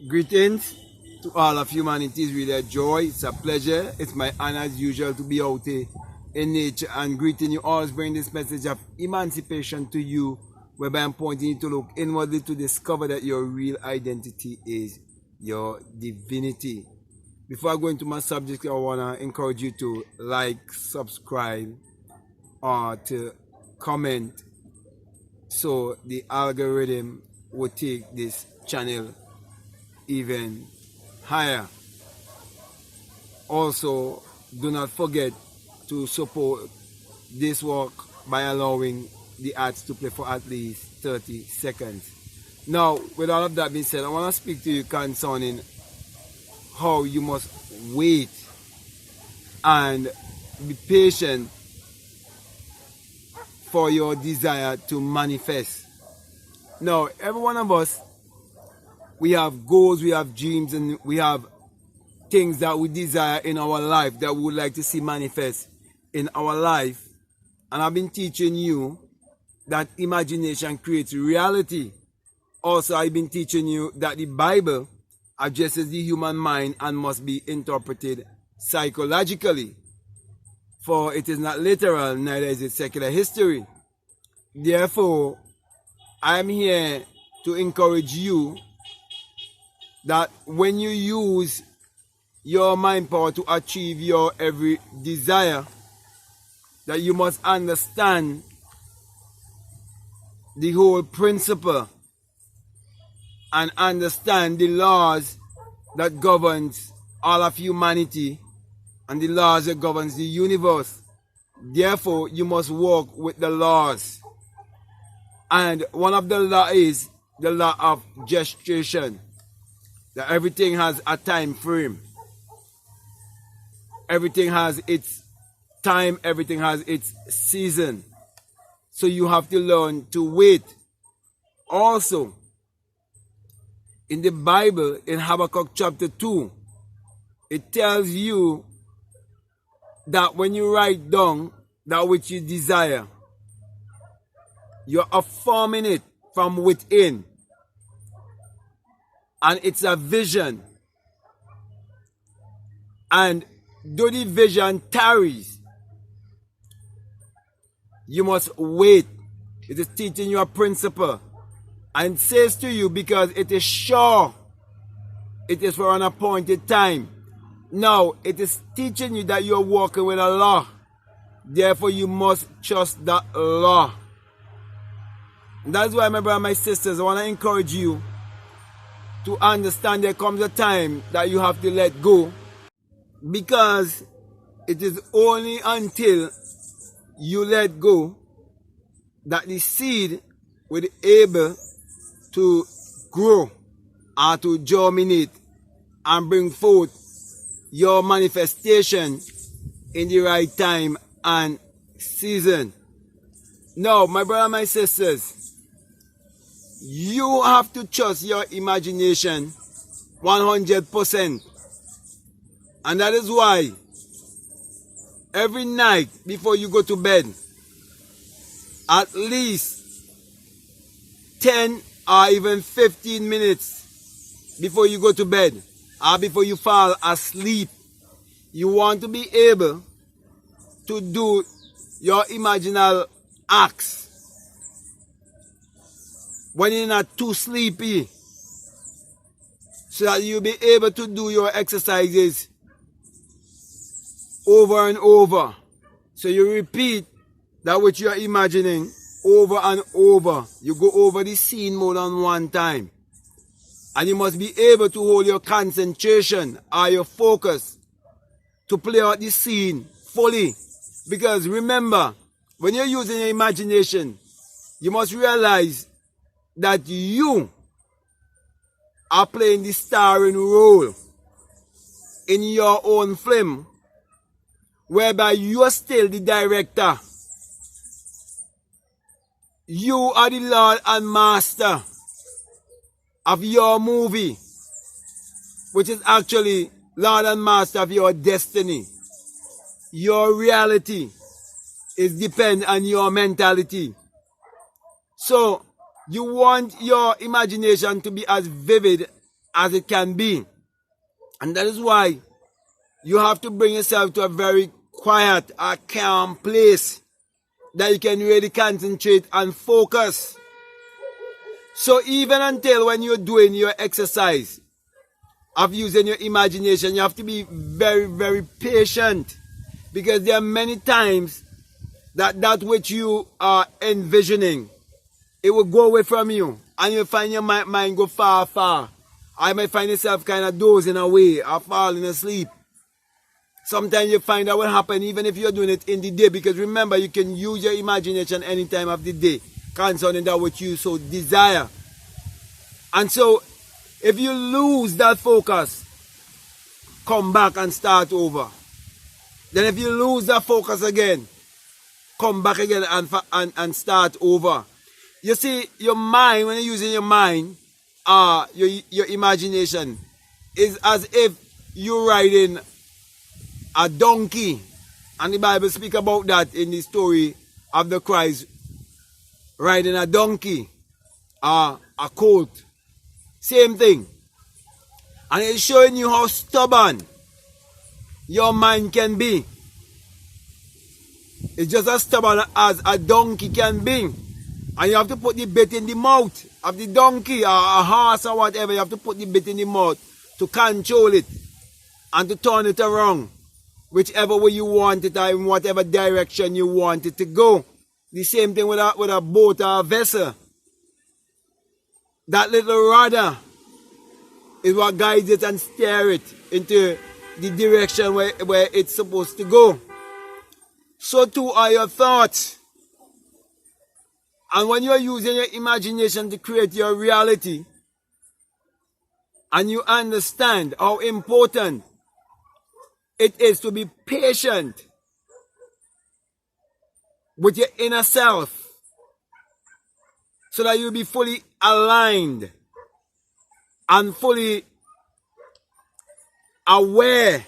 Greetings to all of humanity. It's really a joy. It's a pleasure. It's my honor as usual to be out here in nature and greeting you. Always bring this message of emancipation to you, whereby I'm pointing you to look inwardly to discover that your real identity is your divinity. Before I go into my subject, I want to encourage you to like, subscribe, or to comment so the algorithm will take this channel even higher. Also, do not forget to support this work by allowing the ads to play for at least 30 seconds. Now, with all of that being said, I want to speak to you concerning how you must wait and be patient for your desire to manifest. Now, every one of us, we have goals, we have dreams, and we have things that we desire in our life that we would like to see manifest in our life. And I've been teaching you that imagination creates reality. Also, I've been teaching you that the Bible addresses the human mind and must be interpreted psychologically. For it is not literal, neither is it secular history. Therefore, I am here to encourage you that when you use your mind power to achieve your every desire, that you must understand the whole principle and understand the laws that governs all of humanity and the laws that governs the universe. Therefore, you must walk with the laws. And one of the laws is the law of gestation. That everything has a time frame. Everything has its time, everything has its season. So you have to learn to wait. Also, in the Bible, in Habakkuk chapter 2, it tells you that when you write down that which you desire, you're affirming it from within. And it's a vision. And though the vision tarries, you must wait. It is teaching you a principle. And it says to you, because it is sure, it is for an appointed time. Now, it is teaching you that you're walking with a law. Therefore, you must trust that law. And that's why, my brother and my sisters, I want to encourage you to understand there comes a time that you have to let go, because it is only until you let go that the seed will be able to grow or to germinate and bring forth your manifestation in the right time and season. Now, my brother and my sisters, you have to trust your imagination 100%. And that is why every night before you go to bed, at least 10 or even 15 minutes before you go to bed or before you fall asleep, you want to be able to do your imaginal acts when you're not too sleepy, so that you'll be able to do your exercises over and over. So you repeat that which you're imagining over and over. You go over the scene more than one time. And you must be able to hold your concentration or your focus to play out the scene fully. Because remember, when you're using your imagination, you must realize that you are playing the starring role in your own film, whereby you are still the director. You are the Lord and Master of your movie, which is actually Lord and Master of your destiny. Your reality is depend on your mentality. So, you want your imagination to be as vivid as it can be. And that is why you have to bring yourself to a very quiet, a calm place that you can really concentrate and focus. So even until when you're doing your exercise of using your imagination, you have to be very, very patient, because there are many times that which you are envisioning, it will go away from you, and you'll find your mind go far, far. I might find yourself kind of dozing away or falling asleep. Sometimes you find that will happen even if you're doing it in the day, because remember, you can use your imagination any time of the day concerning that which you so desire. And so if you lose that focus, come back and start over. Then if you lose that focus again, come back again and start over. You see, your mind, when you're using your mind, your imagination, is as if you're riding a donkey. And the Bible speaks about that in the story of the Christ riding a donkey, a colt. Same thing. And it's showing you how stubborn your mind can be. It's just as stubborn as a donkey can be. And you have to put the bit in the mouth of the donkey or a horse or whatever. You have to put the bit in the mouth to control it and to turn it around whichever way you want it, or in whatever direction you want it to go. The same thing with a boat or a vessel. That little rudder is what guides it and steers it into the direction where it's supposed to go. So too are your thoughts. And when you are using your imagination to create your reality, and you understand how important it is to be patient with your inner self, so that you'll be fully aligned and fully aware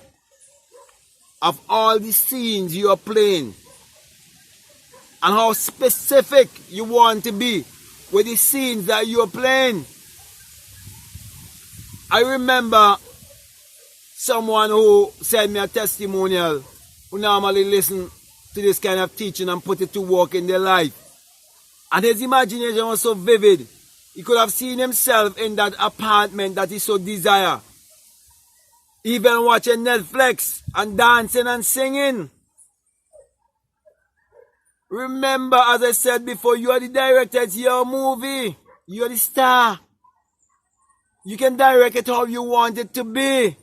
of all the scenes you are playing, and how specific you want to be with the scenes that you are playing. I remember someone who sent me a testimonial, who normally listen to this kind of teaching and put it to work in their life. And his imagination was so vivid. He could have seen himself in that apartment that he so desire, even watching Netflix and dancing and singing. Remember, as I said before, you are the director. It's your movie. You are the star. You can direct it how you want it to be.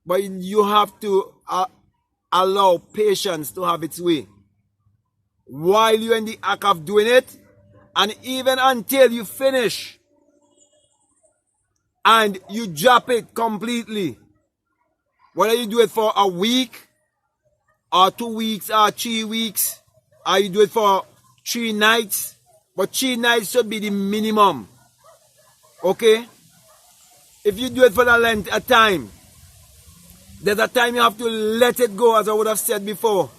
But you have to allow patience to have its way while you're in the act of doing it, and even until you finish and you drop it completely. Whether you do it for a week or 2 weeks or 3 weeks, or you do it for 3 nights, but 3 nights should be the minimum. Okay? If you do it for the length of time, there's a time you have to let it go, as I would have said before,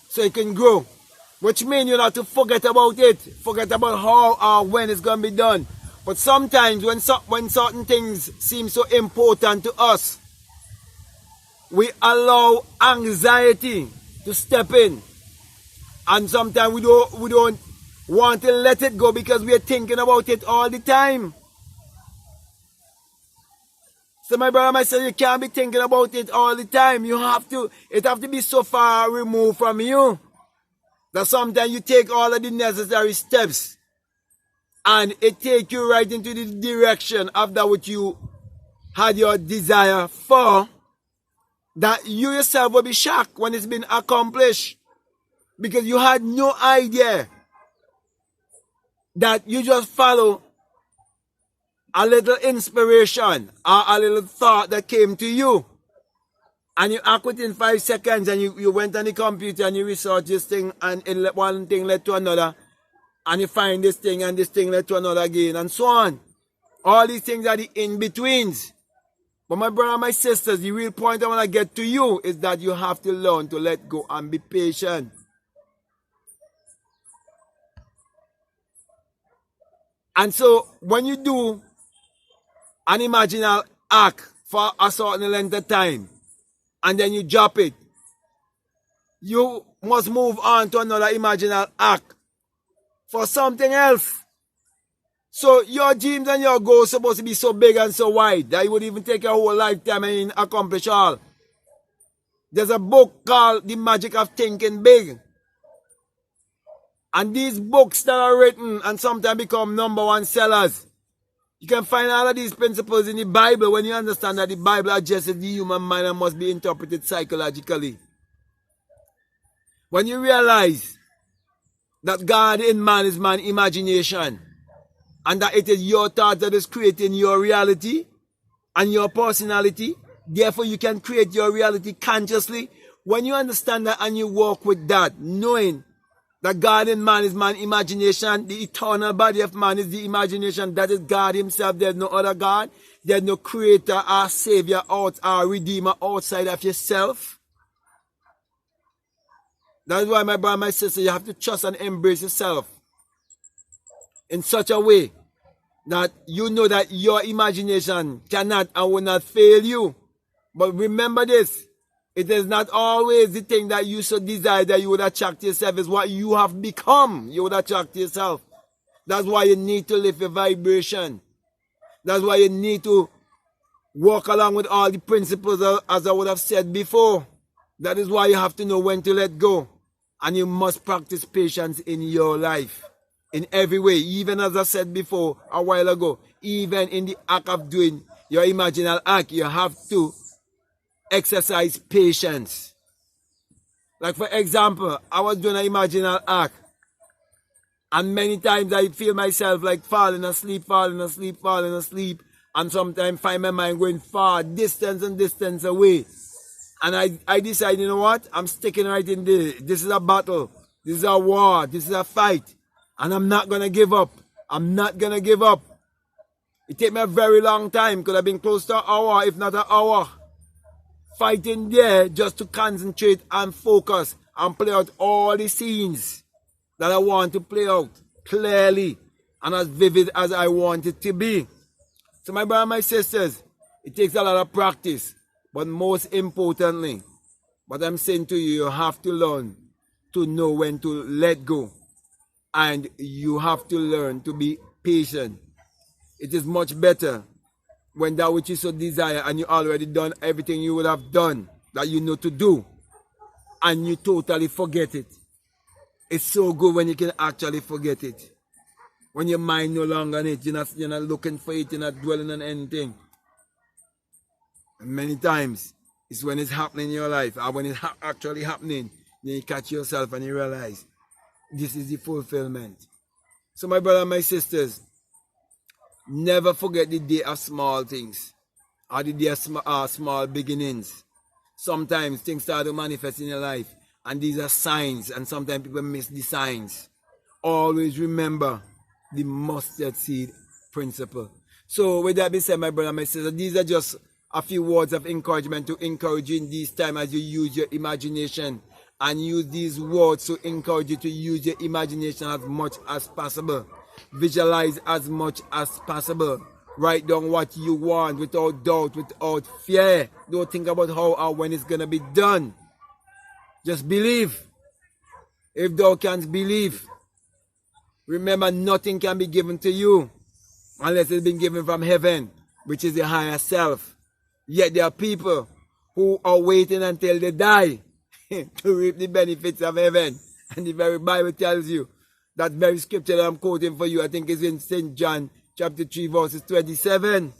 so it can grow. Which means you have to forget about it. Forget about how or when it's going to be done. But sometimes when certain things seem so important to us, we allow anxiety to step in. And sometimes we don't want to let it go because we are thinking about it all the time. So my brother, my sister, you can't be thinking about it all the time. It have to be so far removed from you that sometimes you take all of the necessary steps and it take you right into the direction of that which you had your desire for, that you yourself will be shocked when it's been accomplished, because you had no idea that you just follow a little inspiration or a little thought that came to you, and you act within 5 seconds, and you went on the computer and you researched this thing, and one thing led to another, and you find this thing and this thing led to another again, and so on. All these things are the in-betweens. But my brother and my sisters, the real point I want to get to you is that you have to learn to let go and be patient. And so when you do an imaginal act for a certain length of time, and then you drop it, you must move on to another imaginal act for something else. So your dreams and your goals are supposed to be so big and so wide that it would even take your whole lifetime and accomplish all. There's a book called The Magic of Thinking Big. And these books that are written and sometimes become #1 sellers, you can find all of these principles in the Bible when you understand that the Bible addresses the human mind and must be interpreted psychologically. When you realize that God in man is man's imagination, and that it is your thought that is creating your reality and your personality, therefore you can create your reality consciously. When you understand that and you walk with that, knowing that God in man is man's imagination, the eternal body of man is the imagination, that is God himself, there's no other God, there's no creator or savior or redeemer outside of yourself. That's why, my brother, my sister, you have to trust and embrace yourself in such a way that you know that your imagination cannot and will not fail you. But remember this, it is not always the thing that you so desire that you would attract yourself. It's what you have become you would attract yourself. That's why you need to lift your vibration. That's why you need to walk along with all the principles, as I would have said before. That is why you have to know when to let go. And you must practice patience in your life. In every way. Even as I said before a while ago. Even in the act of doing your imaginal act. You have to exercise patience. Like for example, I was doing an imaginal act. And many times I feel myself like falling asleep. And sometimes find my mind going far, distance away. And I decide, you know what? I'm sticking right in this. This is a battle. This is a war. This is a fight. And I'm not going to give up. I'm not going to give up. It took me a very long time. Could have been close to an hour, if not an hour. Fighting there just to concentrate and focus and play out all the scenes that I want to play out clearly and as vivid as I want it to be. So my brothers and my sisters, it takes a lot of practice. But most importantly, what I'm saying to you, you have to learn to know when to let go. And you have to learn to be patient. It is much better when that which you so desire and you already done everything you would have done that you know to do. And you totally forget it. It's so good when you can actually forget it. When your mind no longer on it, you're not looking for it, you're not dwelling on anything. And many times, it's when it's happening in your life, or when it's actually happening, then you catch yourself and you realize, this is the fulfillment. So my brothers and my sisters, never forget the day of small things, or the day of small beginnings. Sometimes things start to manifest in your life, and these are signs, and sometimes people miss the signs. Always remember the mustard seed principle. So with that being said, my brother and my sister, these are just a few words of encouragement to encourage you in this time as you use your imagination, and use these words to encourage you to use your imagination as much as possible. Visualize as much as possible. Write down what you want without doubt, without fear. Don't think about how or when it's going to be done. Just believe. If thou canst believe, remember nothing can be given to you unless it's been given from heaven, which is the higher self. Yet there are people who are waiting until they die to reap the benefits of heaven. And the very Bible tells you, that very scripture that I'm quoting for you, I think is in St. John chapter 3 verses 27.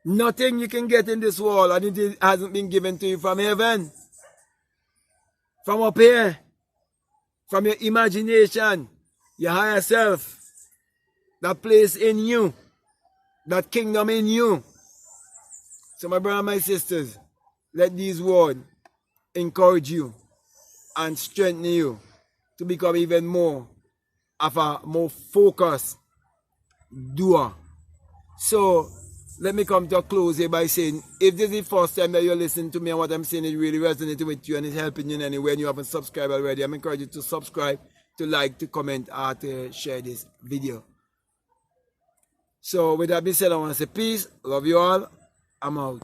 Nothing you can get in this world and it hasn't been given to you from heaven. From up here. From your imagination. Your higher self. That place in you. That kingdom in you. So my brothers and my sisters, let these words encourage you and strengthen you to become even more of a more focused doer. So let me come to a close here by saying, if this is the first time that you're listening to me and what I'm saying is really resonating with you and is helping you in any way and you haven't subscribed already, I'm encouraging you to subscribe, to like, to comment, or to share this video. So with that being said, I want to say peace. Love you all. I'm out.